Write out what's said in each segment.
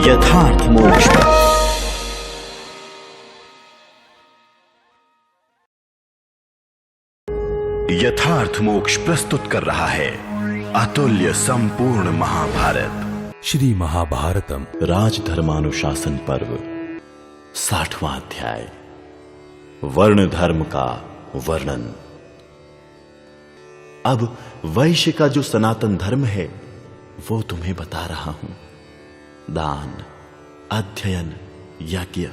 यथार्थ मोक्ष। यथार्थ मोक्ष प्रस्तुत कर रहा है अतुल्य संपूर्ण महाभारत, श्री महाभारतम राजधर्मानुशासन पर्व, 60वां अध्याय, वर्ण धर्म का वर्णन। अब वैश्य का जो सनातन धर्म है वो तुम्हें बता रहा हूं। दान, अध्ययन, यज्ञ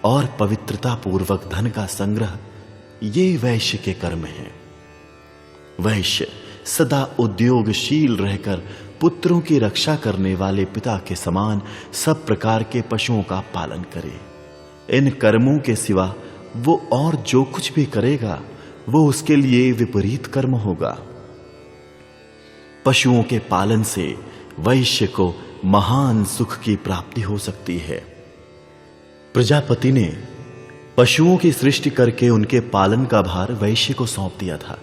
और पवित्रता पूर्वक धन का संग्रह, ये वैश्य के कर्म हैं। वैश्य सदा उद्योगशील रहकर पुत्रों की रक्षा करने वाले पिता के समान सब प्रकार के पशुओं का पालन करे। इन कर्मों के सिवा वो और जो कुछ भी करेगा वो उसके लिए विपरीत कर्म होगा। पशुओं के पालन से वैश्य को महान सुख की प्राप्ति हो सकती है। प्रजापति ने पशुओं की सृष्टि करके उनके पालन का भार वैश्य को सौंप दिया था।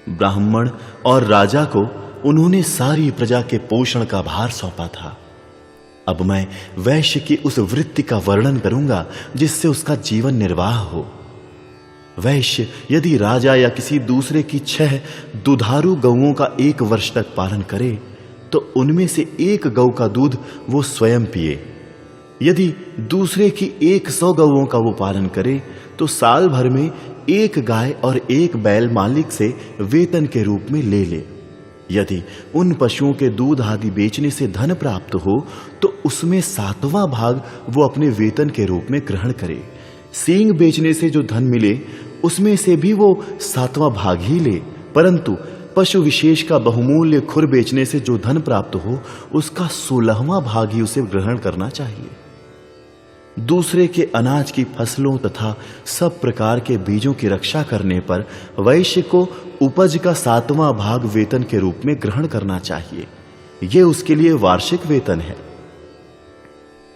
ब्राह्मण और राजा को उन्होंने सारी प्रजा के पोषण का भार सौंपा था। अब मैं वैश्य की उस वृत्ति का वर्णन करूंगा जिससे उसका जीवन निर्वाह हो। वैश्य यदि राजा या किसी दूसरे की 6 दुधारू गौओं का 1 वर्ष तक पालन करे तो उनमें से 1 गौ का दूध वो स्वयं पिए। यदि दूसरे की 100 गौओं का वो पालन करे तो साल भर में 1 गाय और 1 बैल मालिक से वेतन के रूप में ले ले। यदि उन पशुओं के दूध आदि बेचने से धन प्राप्त हो तो उसमें 7वां भाग वो अपने वेतन के रूप में ग्रहण करे। सींग बेचने से जो धन मिले उसमें से भी वो 7वां भाग ही ले, परंतु पशु विशेष का बहुमूल्य खुर बेचने से जो धन प्राप्त हो उसका 16वां भाग ही उसे ग्रहण करना चाहिए। दूसरे के अनाज की फसलों तथा सब प्रकार के बीजों की रक्षा करने पर वैश्य को उपज का 7वां भाग वेतन के रूप में ग्रहण करना चाहिए। यह उसके लिए वार्षिक वेतन है।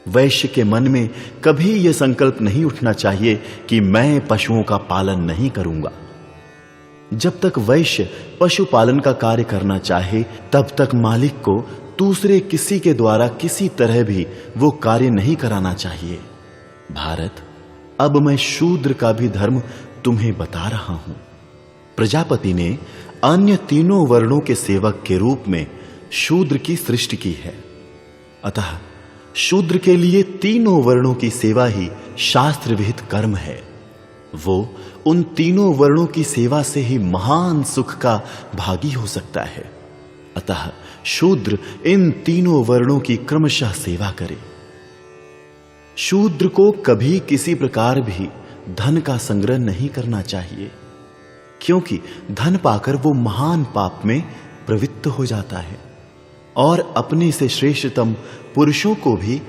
वैश्य के मन में कभी यह संकल्प नहीं उठना चाहिए कि मैं पशुओं का पालन नहीं करूंगा। जब तक वैश्य पशुपालन का कार्य करना चाहे तब तक मालिक को दूसरे किसी के द्वारा किसी तरह भी वो कार्य नहीं कराना चाहिए। भारत, अब मैं शूद्र का भी धर्म तुम्हें बता रहा हूं। प्रजापति ने अन्य 3 वर्णों के सेवक के रूप में शूद्र की सृष्टि की है। अतः शूद्र के लिए 3 वर्णों की सेवा ही शास्त्र विहित कर्म है। वो उन 3 वर्णों की सेवा से ही महान सुख का भागी हो सकता है। अतः शूद्र इन 3 वर्णों की क्रमशः सेवा करे। शूद्र को कभी किसी प्रकार भी धन का संग्रह नहीं करना चाहिए, क्योंकि धन पाकर वो महान पाप में प्रवृत्त हो जाता है और अपने से श्रेष्ठतम पुरुषों को भी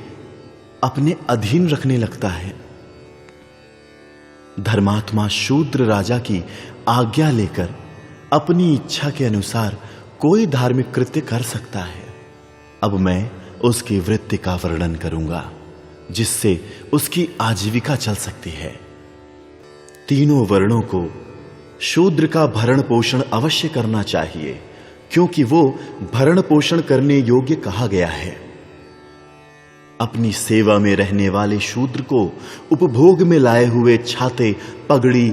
अपने अधीन रखने लगता है। धर्मात्मा शूद्र राजा की आज्ञा लेकर अपनी इच्छा के अनुसार कोई धार्मिक कृत्य कर सकता है। अब मैं उसकी वृत्ति का वर्णन करूंगा जिससे उसकी आजीविका चल सकती है। 3 वर्णों को शूद्र का भरण पोषण अवश्य करना चाहिए, क्योंकि वो भरण पोषण करने योग्य कहा गया है। अपनी सेवा में रहने वाले शूद्र को उपभोग में लाए हुए छाते, पगड़ी,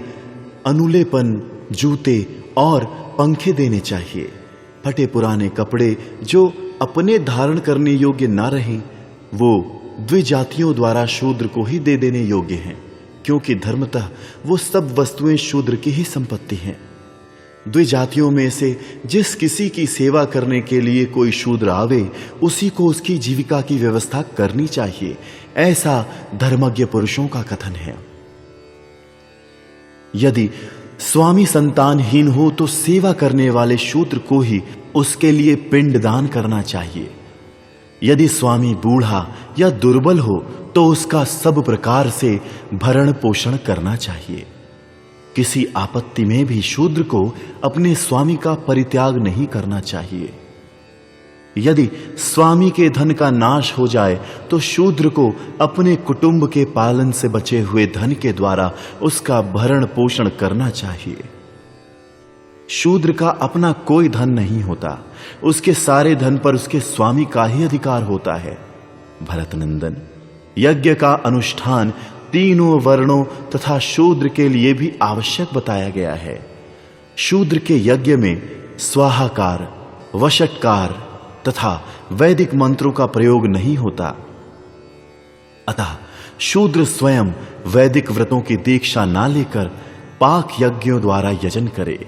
अनुलेपन, जूते और पंखे देने चाहिए। फटे पुराने कपड़े जो अपने धारण करने योग्य ना रहें वो द्विजातियों द्वारा शूद्र को ही दे देने योग्य हैं, क्योंकि धर्मतः वो सब वस्तुएं शूद्र की ही संपत्ति हैं। द्विजातियों में से जिस किसी की सेवा करने के लिए कोई शूद्र आवे उसी को उसकी जीविका की व्यवस्था करनी चाहिए, ऐसा धर्मज्ञ पुरुषों का कथन है। यदि स्वामी संतानहीन हो तो सेवा करने वाले शूद्र को ही उसके लिए पिंड दान करना चाहिए। यदि स्वामी बूढ़ा या दुर्बल हो तो उसका सब प्रकार से भरण पोषण करना चाहिए। किसी आपत्ति में भी शूद्र को अपने स्वामी का परित्याग नहीं करना चाहिए। यदि स्वामी के धन का नाश हो जाए तो शूद्र को अपने कुटुंब के पालन से बचे हुए धन के द्वारा उसका भरण पोषण करना चाहिए। शूद्र का अपना कोई धन नहीं होता, उसके सारे धन पर उसके स्वामी का ही अधिकार होता है। भरतनंदन, यज्ञ का अनुष्ठान तीनों वर्णों तथा शूद्र के लिए भी आवश्यक बताया गया है। शूद्र के यज्ञ में स्वाहाकार, वषटकार तथा वैदिक मंत्रों का प्रयोग नहीं होता। अतः शूद्र स्वयं वैदिक व्रतों की दीक्षा ना लेकर पाक यज्ञों द्वारा यजन करे।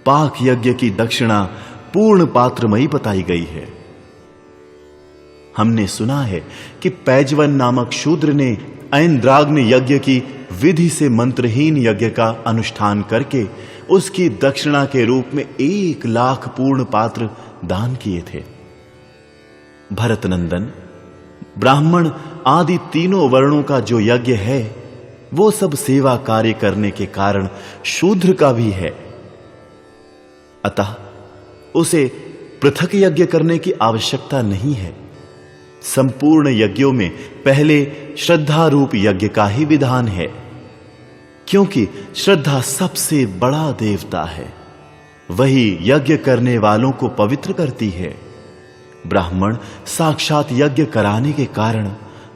पाक यज्ञ की दक्षिणा पूर्ण पात्रमयी बताई गई है। हमने सुना है कि पैजवन नामक शूद्र ने ऐन्द्राग्नि यज्ञ की विधि से मंत्रहीन यज्ञ का अनुष्ठान करके उसकी दक्षिणा के रूप में 1,00,000 पूर्ण पात्र दान किए थे। भरतनंदन, ब्राह्मण आदि तीनों वर्णों का जो यज्ञ है वो सब सेवा कार्य करने के कारण शूद्र का भी है। अतः उसे पृथक यज्ञ करने की आवश्यकता नहीं है। संपूर्ण यज्ञों में पहले श्रद्धा रूप यज्ञ का ही विधान है, क्योंकि श्रद्धा सबसे बड़ा देवता है। वही यज्ञ करने वालों को पवित्र करती है। ब्राह्मण साक्षात यज्ञ कराने के कारण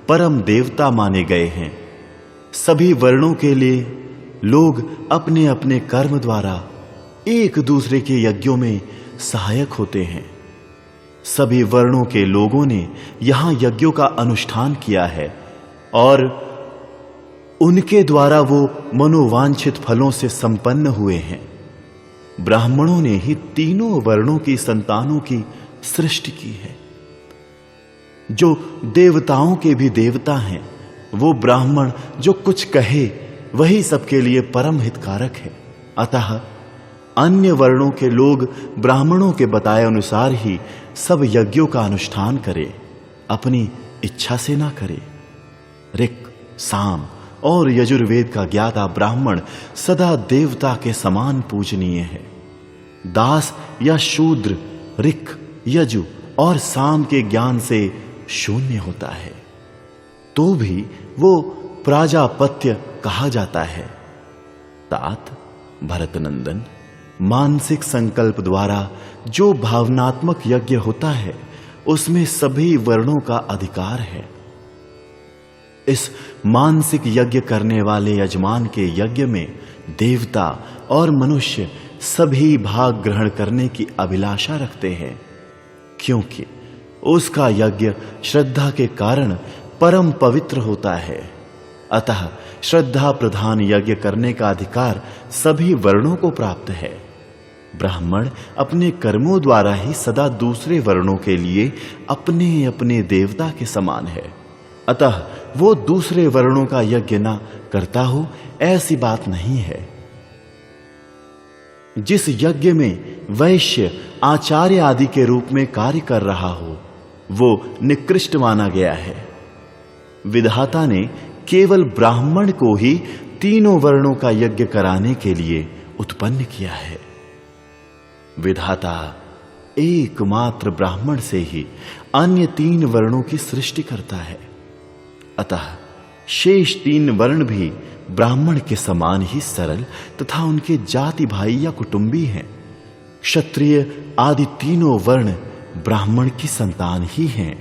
परम देवता माने गए हैं। सभी वर्णों के लिए लोग अपने अपने कर्म द्वारा एक दूसरे के यज्ञों में सहायक होते हैं। सभी वर्णों के लोगों ने यहां यज्ञों का अनुष्ठान किया है और उनके द्वारा वो मनोवांछित फलों से संपन्न हुए हैं। ब्राह्मणों ने ही तीनों वर्णों की संतानों की सृष्टि की है। जो देवताओं के भी देवता हैं, वो ब्राह्मण जो कुछ कहे वही सबके लिए परम हितकारक है। अतः अन्य वर्णों के लोग ब्राह्मणों के बताए अनुसार ही सब यज्ञों का अनुष्ठान करें, अपनी इच्छा से ना करें। ऋक्, साम और यजुर्वेद का ज्ञाता ब्राह्मण सदा देवता के समान पूजनीय है। दास या शूद्र ऋक्, यजु और साम के ज्ञान से शून्य होता है तो भी वो प्राजापत्य कहा जाता है। तात भरतनंदन, मानसिक संकल्प द्वारा जो भावनात्मक यज्ञ होता है उसमें सभी वर्णों का अधिकार है। इस मानसिक यज्ञ करने वाले यजमान के यज्ञ में देवता और मनुष्य सभी भाग ग्रहण करने की अभिलाषा रखते हैं, क्योंकि उसका यज्ञ श्रद्धा के कारण परम पवित्र होता है। अतः श्रद्धा प्रधान यज्ञ करने का अधिकार सभी वर्णों को प्राप्त है। ब्राह्मण अपने कर्मों द्वारा ही सदा दूसरे वर्णों के लिए अपने अपने देवता के समान है। अतः वो दूसरे वर्णों का यज्ञ न करता हो ऐसी बात नहीं है। जिस यज्ञ में वैश्य आचार्य आदि के रूप में कार्य कर रहा हो वो निकृष्ट माना गया है। विधाता ने केवल ब्राह्मण को ही तीनों वर्णों का यज्ञ कराने के लिए उत्पन्न किया है। विधाता एकमात्र ब्राह्मण से ही अन्य 3 वर्णों की सृष्टि करता है। अतः शेष 3 वर्ण भी ब्राह्मण के समान ही सरल तथा उनके जाति भाई या कुटुंबी हैं। क्षत्रिय आदि तीनों वर्ण ब्राह्मण की संतान ही हैं।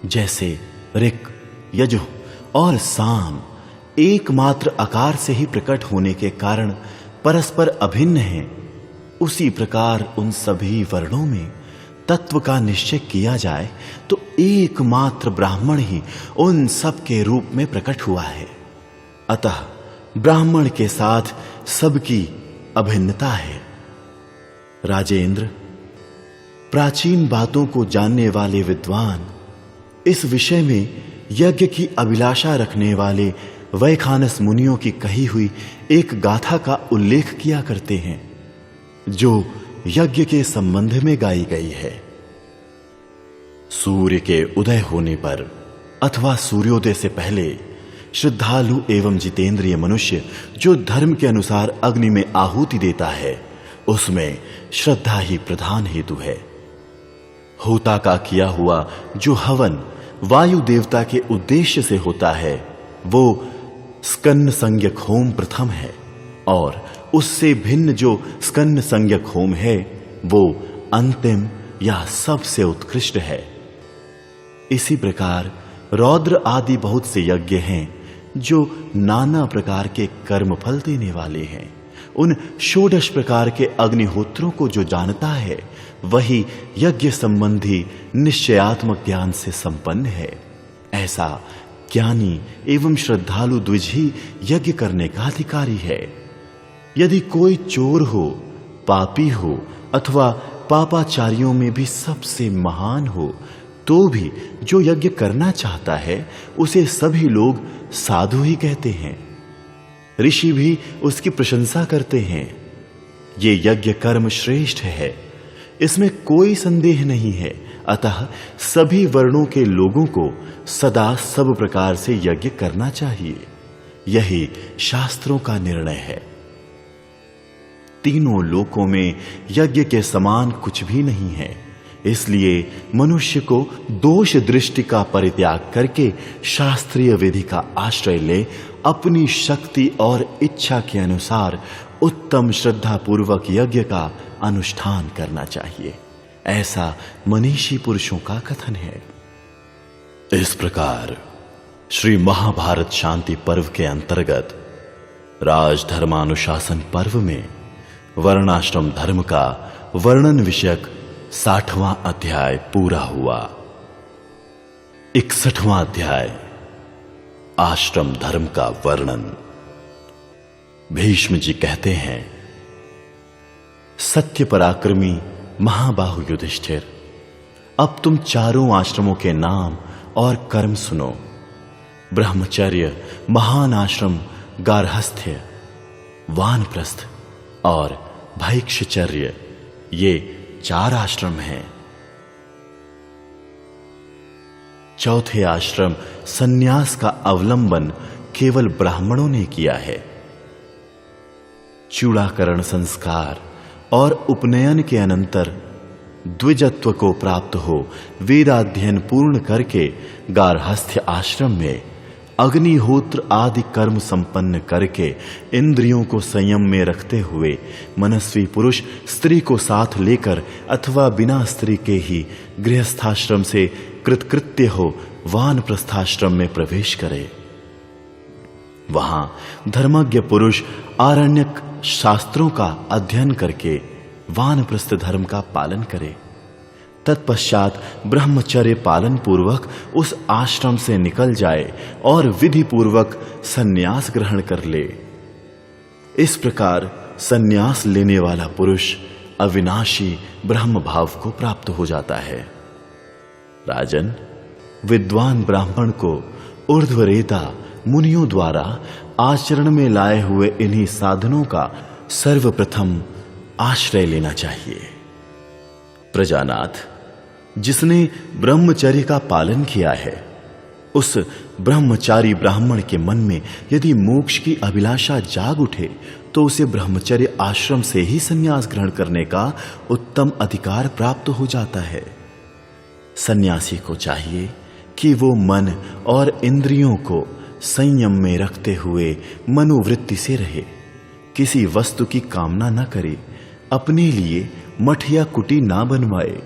जैसे ऋक्, यजु और साम एकमात्र आकार से ही प्रकट होने के कारण परस्पर अभिन्न हैं, उसी प्रकार उन सभी वर्णों में तत्व का निश्चय किया जाए तो एकमात्र ब्राह्मण ही उन सब के रूप में प्रकट हुआ है। अतः ब्राह्मण के साथ सबकी अभिन्नता है। राजेंद्र, प्राचीन बातों को जानने वाले विद्वान इस विषय में यज्ञ की अभिलाषा रखने वाले वैखानस मुनियों की कही हुई एक गाथा का उल्लेख किया करते हैं जो यज्ञ के संबंध में गाई गई है। सूर्य के उदय होने पर अथवा सूर्योदय से पहले श्रद्धालु एवं जितेंद्रिय मनुष्य जो धर्म के अनुसार अग्नि में आहुति देता है उसमें श्रद्धा ही प्रधान हेतु है। होता का किया हुआ जो हवन वायु देवता के उद्देश्य से होता है वो स्कन्न संज्ञक होम प्रथम है और उससे भिन्न जो स्कन्न संज्ञक होम है वो अंतिम या सबसे उत्कृष्ट है। इसी प्रकार रौद्र आदि बहुत से यज्ञ हैं जो नाना प्रकार के कर्म फल देने वाले हैं। उन षोडश प्रकार के अग्निहोत्रों को जो जानता है वही यज्ञ संबंधी निश्चयात्मक ज्ञान से संपन्न है। ऐसा ज्ञानी एवं श्रद्धालु द्विज ही यज्ञ करने का अधिकारी है। यदि कोई चोर हो, पापी हो अथवा पापाचारियों में भी सबसे महान हो, तो भी जो यज्ञ करना चाहता है उसे सभी लोग साधु ही कहते हैं। ऋषि भी उसकी प्रशंसा करते हैं। ये यज्ञ कर्म श्रेष्ठ है, इसमें कोई संदेह नहीं है। अतः सभी वर्णों के लोगों को सदा सब प्रकार से यज्ञ करना चाहिए। यही शास्त्रों का निर्णय है। तीनों लोकों में यज्ञ के समान कुछ भी नहीं है। इसलिए मनुष्य को दोष दृष्टि का परित्याग करके शास्त्रीय विधि का आश्रय ले अपनी शक्ति और इच्छा के अनुसार उत्तम श्रद्धा पूर्वक यज्ञ का अनुष्ठान करना चाहिए। ऐसा मनीषी पुरुषों का कथन है। इस प्रकार श्री महाभारत शांति पर्व के अंतर्गत राजधर्मानुशासन पर्व में वर्णाश्रम धर्म का वर्णन विषयक 60वां अध्याय पूरा हुआ। 61वां अध्याय आश्रम धर्म का वर्णन। भीष्म जी कहते हैं, सत्य पराक्रमी महाबाहु युधिष्ठिर, अब तुम चारों आश्रमों के नाम और कर्म सुनो। ब्रह्मचर्य, महान आश्रम, गार्हस्थ्य, वानप्रस्थ और भैक्षचर्य, ये 4 आश्रम हैं। चौथे आश्रम सन्यास का अवलंबन केवल ब्राह्मणों ने किया है। चूड़ाकरण संस्कार और उपनयन के अनंतर द्विजत्व को प्राप्त हो वेदाध्ययन पूर्ण करके गार्हस्थ्य आश्रम में अग्निहोत्र आदि कर्म संपन्न करके इंद्रियों को संयम में रखते हुए मनस्वी पुरुष स्त्री को साथ लेकर अथवा बिना स्त्री के ही गृहस्थाश्रम से कृतकृत्य हो वानप्रस्थाश्रम में प्रवेश करे। वहां धर्मज्ञ पुरुष आरण्यक शास्त्रों का अध्ययन करके वानप्रस्थ धर्म का पालन करे। तत्पश्चात ब्रह्मचर्य पालन पूर्वक उस आश्रम से निकल जाए और विधि पूर्वक सन्यास ग्रहण कर ले। इस प्रकार सन्यास लेने वाला पुरुष अविनाशी ब्रह्म भाव को प्राप्त हो जाता है। राजन, विद्वान ब्राह्मण को ऊर्ध्वरेता मुनियों द्वारा आचरण में लाए हुए इन्हीं साधनों का सर्वप्रथम आश्रय लेना चाहिए। प्रजानाथ, जिसने ब्रह्मचर्य का पालन किया है, उस ब्रह्मचारी ब्राह्मण के मन में यदि मोक्ष की अभिलाषा जाग उठे तो उसे ब्रह्मचर्य आश्रम से ही संन्यास ग्रहण करने का उत्तम अधिकार प्राप्त हो जाता है। सन्यासी को चाहिए कि वो मन और इंद्रियों को संयम में रखते हुए मनोवृत्ति से रहे, किसी वस्तु की कामना न करे, अपने लिए मठ या कुटी ना बनवाए,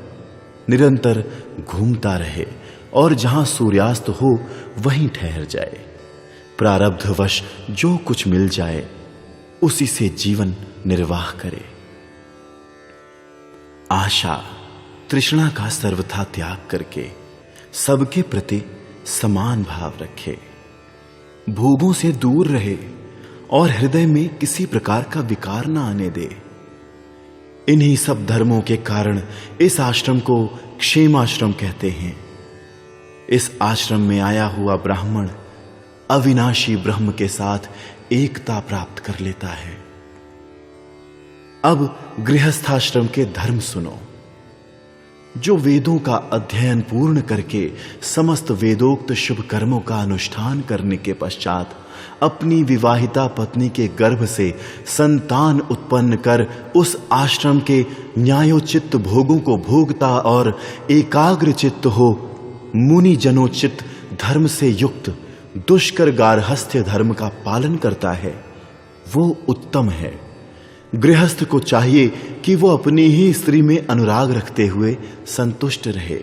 निरंतर घूमता रहे और जहां सूर्यास्त हो वहीं ठहर जाए। प्रारब्धवश जो कुछ मिल जाए उसी से जीवन निर्वाह करे। आशा तृष्णा का सर्वथा त्याग करके सबके प्रति समान भाव रखे, भोगों से दूर रहे और हृदय में किसी प्रकार का विकार न आने दे। इन्हीं सब धर्मों के कारण इस आश्रम को क्षेमाश्रम कहते हैं। इस आश्रम में आया हुआ ब्राह्मण अविनाशी ब्रह्म के साथ एकता प्राप्त कर लेता है। अब गृहस्थाश्रम के धर्म सुनो। जो वेदों का अध्ययन पूर्ण करके समस्त वेदोक्त शुभ कर्मों का अनुष्ठान करने के पश्चात अपनी विवाहिता पत्नी के गर्भ से संतान उत्पन्न कर उस आश्रम के न्यायोचित भोगों को भोगता और एकाग्र चित्त हो मुनि जनोचित धर्म से युक्त दुष्कर गार्हस्थ्य धर्म का पालन करता है, वो उत्तम है। गृहस्थ को चाहिए कि वो अपनी ही स्त्री में अनुराग रखते हुए संतुष्ट रहे।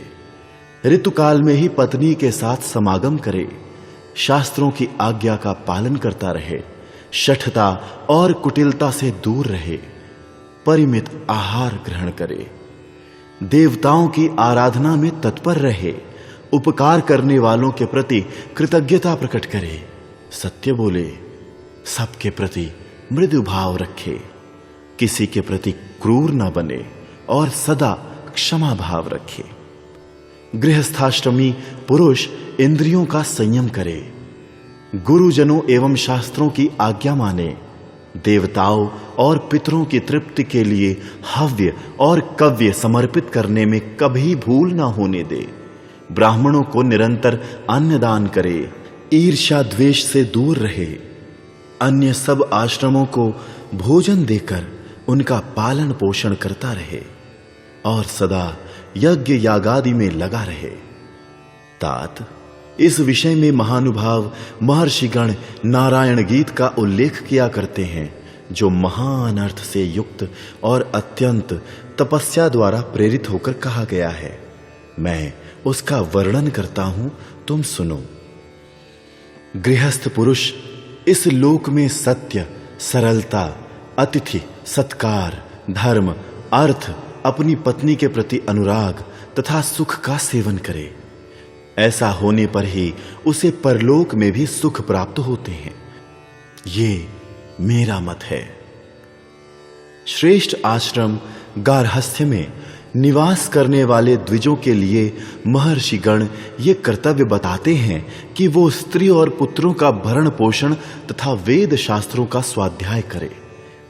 ऋतुकाल में ही पत्नी के साथ समागम करे, शास्त्रों की आज्ञा का पालन करता रहे, शठता और कुटिलता से दूर रहे, परिमित आहार ग्रहण करे, देवताओं की आराधना में तत्पर रहे, उपकार करने वालों के प्रति कृतज्ञता प्रकट करे, सत्य बोले, सबके प्रति मृदु भाव रखे, किसी के प्रति क्रूर न बने और सदा क्षमा भाव रखे। गृहस्थाश्रमी पुरुष इंद्रियों का संयम करे, गुरुजनों एवं शास्त्रों की आज्ञा माने, देवताओं और पितरों की तृप्ति के लिए हव्य और कव्य समर्पित करने में कभी भूल न होने दे, ब्राह्मणों को निरंतर अन्नदान करे, ईर्ष्या द्वेष से दूर रहे, अन्य सब आश्रमों को भोजन देकर उनका पालन पोषण करता रहे और सदा यज्ञ यागादि में लगा रहे। तात, इस विषय में महानुभाव महर्षिगण नारायण गीत का उल्लेख किया करते हैं, जो महान अर्थ से युक्त और अत्यंत तपस्या द्वारा प्रेरित होकर कहा गया है। मैं उसका वर्णन करता हूं, तुम सुनो। गृहस्थ पुरुष इस लोक में सत्य, सरलता, अतिथि सत्कार, धर्म, अर्थ, अपनी पत्नी के प्रति अनुराग तथा सुख का सेवन करे। ऐसा होने पर ही उसे परलोक में भी सुख प्राप्त होते हैं। ये मेरा मत है। श्रेष्ठ आश्रम गार्हस्थ्य में निवास करने वाले द्विजों के लिए महर्षिगण ये कर्तव्य बताते हैं कि वो स्त्री और पुत्रों का भरण पोषण तथा वेद शास्त्रों का स्वाध्याय करे।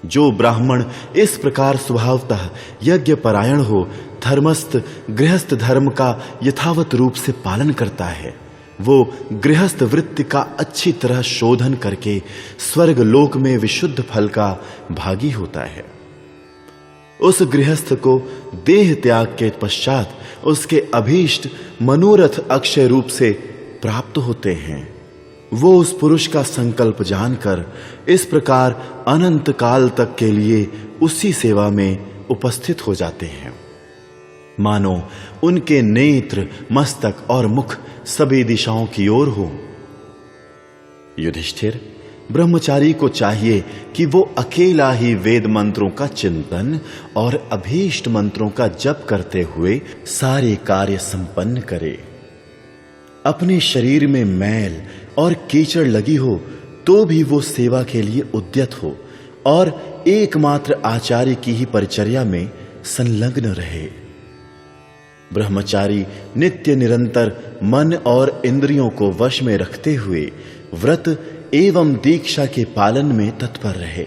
जो ब्राह्मण इस प्रकार स्वभावतः यज्ञ परायण हो, धर्मस्थ गृहस्थ धर्म का यथावत रूप से पालन करता है, वो गृहस्थ वृत्ति का अच्छी तरह शोधन करके स्वर्ग लोक में विशुद्ध फल का भागी होता है। उस गृहस्थ को देह त्याग के पश्चात उसके अभीष्ट मनोरथ अक्षय रूप से प्राप्त होते हैं। वो उस पुरुष का संकल्प जानकर इस प्रकार अनंत काल तक के लिए उसी सेवा में उपस्थित हो जाते हैं, मानो उनके नेत्र, मस्तक और मुख सभी दिशाओं की ओर हो। युधिष्ठिर, ब्रह्मचारी को चाहिए कि वो अकेला ही वेद मंत्रों का चिंतन और अभीष्ट मंत्रों का जप करते हुए सारे कार्य संपन्न करे। अपने शरीर में मैल और कीचड़ लगी हो तो भी वो सेवा के लिए उद्यत हो और एकमात्र आचार्य की ही परिचर्या में संलग्न रहे। ब्रह्मचारी नित्य निरंतर मन और इंद्रियों को वश में रखते हुए व्रत एवं दीक्षा के पालन में तत्पर रहे।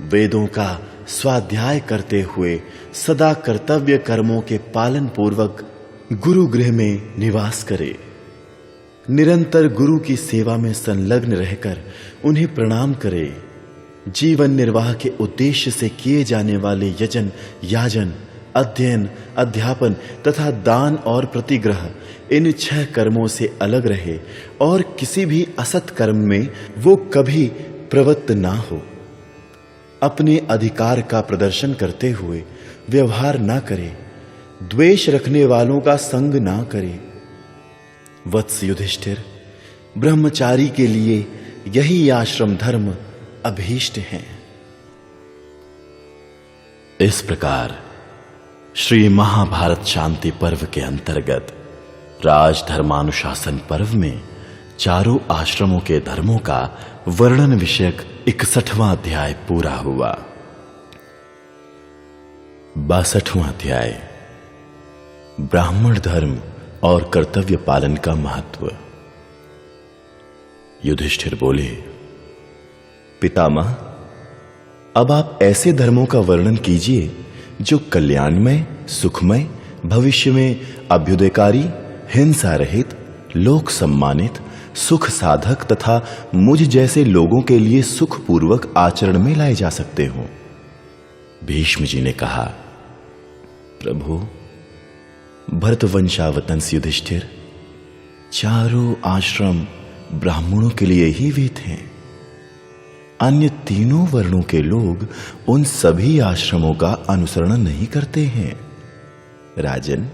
वेदों का स्वाध्याय करते हुए सदा कर्तव्य कर्मों के पालन पूर्वक गुरु गृह में निवास करे। निरंतर गुरु की सेवा में संलग्न रहकर उन्हें प्रणाम करे। जीवन निर्वाह के उद्देश्य से किए जाने वाले यजन, याजन, अध्ययन, अध्यापन तथा दान और प्रतिग्रह, इन 6 कर्मों से अलग रहे और किसी भी असत कर्म में वो कभी प्रवृत्त ना हो। अपने अधिकार का प्रदर्शन करते हुए व्यवहार ना करे। द्वेष रखने वालों का संग ना करे। वत्स युधिष्ठिर, ब्रह्मचारी के लिए यही आश्रम धर्म अभीष्ट है। इस प्रकार श्री महाभारत शांति पर्व के अंतर्गत राजधर्मानुशासन पर्व में चारों आश्रमों के धर्मों का वर्णन विषयक 61वां अध्याय पूरा हुआ। 62वां अध्याय, ब्राह्मण धर्म और कर्तव्य पालन का महत्व। युधिष्ठिर बोले, पितामह, अब आप ऐसे धर्मों का वर्णन कीजिए जो कल्याणमय, सुखमय, भविष्य में अभ्युदयकारी, हिंसा रहित, लोक सम्मानित, सुख साधक तथा मुझ जैसे लोगों के लिए सुखपूर्वक आचरण में लाए जा सकते हो। भीष्म जी ने कहा, प्रभु, भरतवंशावतंस युधिष्ठिर, चारों आश्रम ब्राह्मणों के लिए ही विहित हैं। अन्य तीनों वर्णों के लोग उन सभी आश्रमों का अनुसरण नहीं करते हैं। राजन,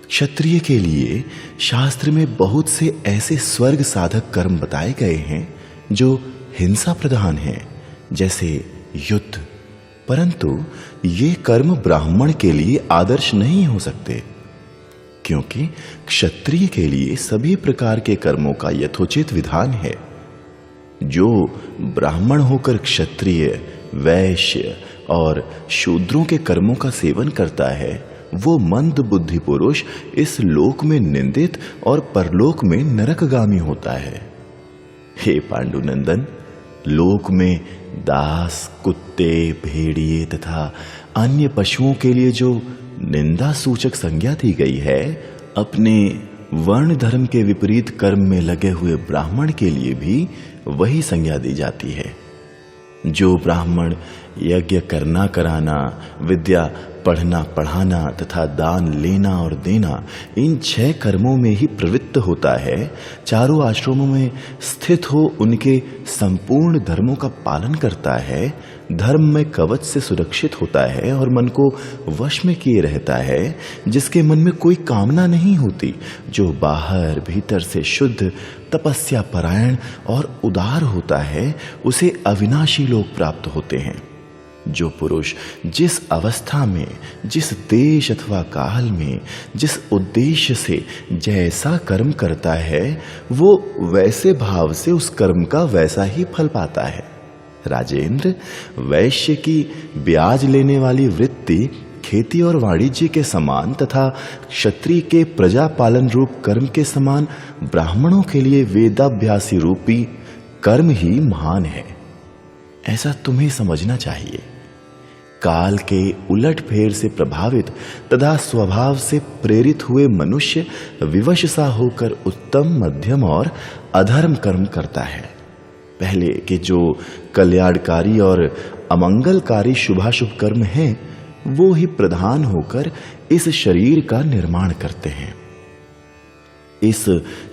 क्षत्रिय के लिए शास्त्र में बहुत से ऐसे स्वर्ग साधक कर्म बताए गए हैं जो हिंसा प्रधान हैं, जैसे युद्ध, परंतु ये कर्म ब्राह्मण के लिए आदर्श नहीं हो सकते, क्योंकि क्षत्रिय के लिए सभी प्रकार के कर्मों का यथोचित विधान है। जो ब्राह्मण होकर क्षत्रिय, वैश्य और शूद्रों के कर्मों का सेवन करता है, वो मंद बुद्धि पुरुष इस लोक में निंदित और परलोक में नरकगामी होता है। हे पांडुनंदन, लोक में दास, कुत्ते, भेड़िए तथा अन्य पशुओं के लिए जो निंदा सूचक संज्ञा दी गई है, अपने वर्ण धर्म के विपरीत कर्म में लगे हुए ब्राह्मण के लिए भी वही संज्ञा दी जाती है। जो ब्राह्मण यज्ञ करना कराना, विद्या पढ़ना पढ़ाना तथा दान लेना और देना, इन 6 कर्मों में ही प्रवृत्त होता है, चारों आश्रमों में स्थित हो उनके संपूर्ण धर्मों का पालन करता है, धर्म में कवच से सुरक्षित होता है और मन को वश में किए रहता है, जिसके मन में कोई कामना नहीं होती, जो बाहर भीतर से शुद्ध, तपस्या परायण और उदार होता है, उसे अविनाशी लोक प्राप्त होते हैं। जो पुरुष जिस अवस्था में, जिस देश अथवा काल में, जिस उद्देश्य से जैसा कर्म करता है, वो वैसे भाव से उस कर्म का वैसा ही फल पाता है। राजेंद्र, वैश्य की ब्याज लेने वाली वृत्ति खेती और वाणिज्य के समान तथा क्षत्रिय के प्रजा पालन रूप कर्म के समान ब्राह्मणों के लिए वेदाभ्यासी रूपी कर्म ही महान है, ऐसा तुम्हें समझना चाहिए। काल के उलट फेर से प्रभावित तथा स्वभाव से प्रेरित हुए मनुष्य विवश सा होकर उत्तम, मध्यम और अधर्म कर्म करता है। पहले के जो कल्याणकारी और अमंगलकारी शुभाशुभ कर्म हैं, वो ही प्रधान होकर इस शरीर का निर्माण करते हैं। इस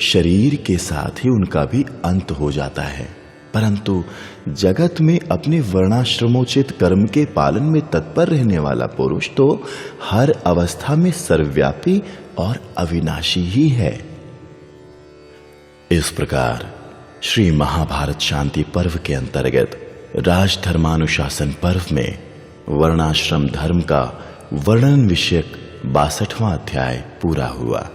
शरीर के साथ ही उनका भी अंत हो जाता है, परंतु जगत में अपने वर्णाश्रमोचित कर्म के पालन में तत्पर रहने वाला पुरुष तो हर अवस्था में सर्वव्यापी और अविनाशी ही है। इस प्रकार श्री महाभारत शांति पर्व के अंतर्गत राजधर्मानुशासन पर्व में वर्णाश्रम धर्म का वर्णन विषयक 62वां अध्याय पूरा हुआ।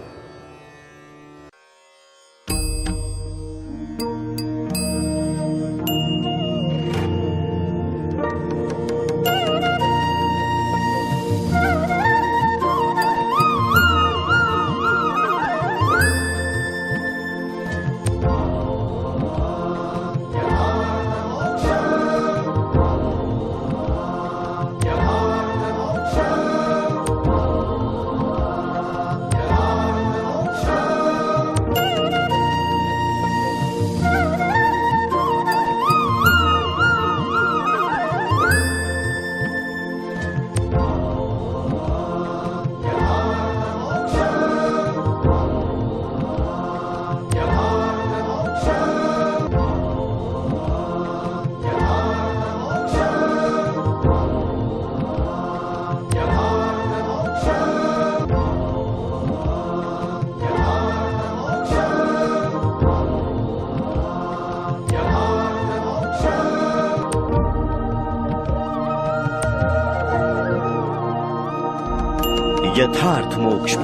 यथार्थ मोक्ष।